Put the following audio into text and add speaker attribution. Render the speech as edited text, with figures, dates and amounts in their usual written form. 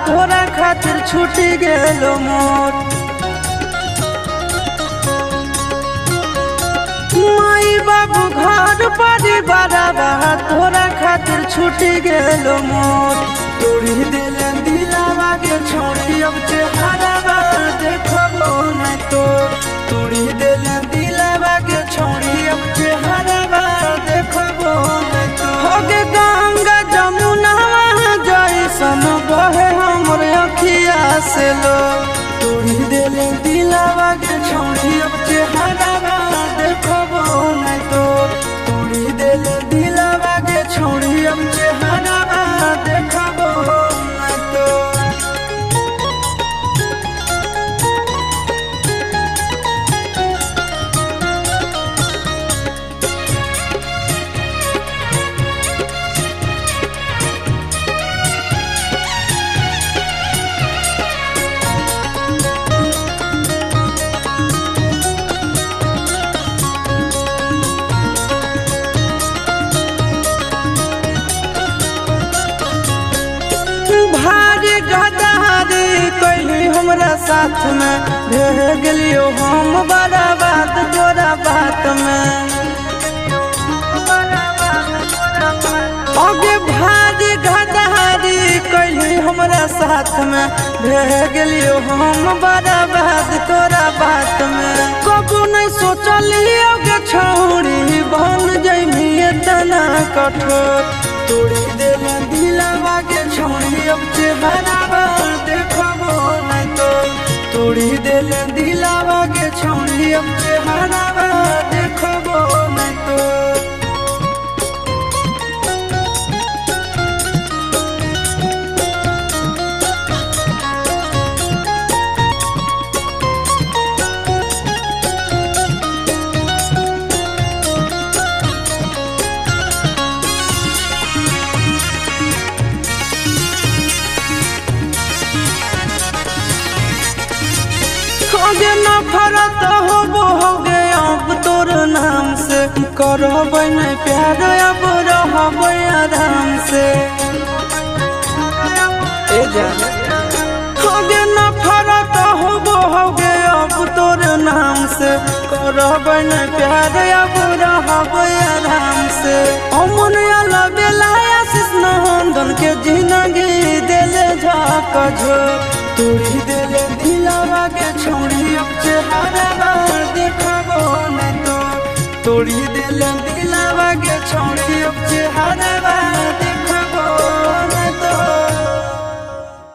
Speaker 1: तोरा खातिर छूटी गेलो मोर। माई बाबू घर परिवार तोरा खातिर छूटी गेलो मोर। तोड़ी दिल दिलावा के छोड़ी अब चेहरा देखबो नहीं तो। तोड़ी दिल दिलावा के छोड़ी अब चेहरा देखबो नहीं तो। होगे गंगा जमुना जैसन बहे हमर अखिया से लो। तोड़ी दिल दिलावा के छोड़ी अब चेहरा देखबो नहीं तो। तोड़ी दिल दिलावा के छोड़ी अब चेहरा देखबो नहीं तो। भारी गदारी कैली हमरा साथ में रह गेलियो हम बड़ा बात तोरा बात में। आगे भारी गदारी कैली हमरा साथ में रह गेलियो हम बड़ा बात तोरा बात में। कबू नहीं सोचलियो के छोड़ी बन जइमी इतना कठोर। तोड़ी दिल दिलावा के छोड़ी अब चेहरा देखबो नहीं तो। तोड़ी दिल दिलावा के छोड़ी अब चेहरा देखबो नहीं तो। होगे नफरत होगे अब तोर नाम से। करबै नहीं प्यार अब रहबै आराम से। होगे नफरत होगे अब तोर नाम से। करबै नहीं प्यार अब रहबै आराम से। अमन बेला आशीष नंदन के जिंदगी दिले झकझो। तोड़ी दिल दिलावा के छोड़ी अब चेहरा देखबो नहीं तो। तोड़ी दिल दिलावा के छोड़ी अब चेहरा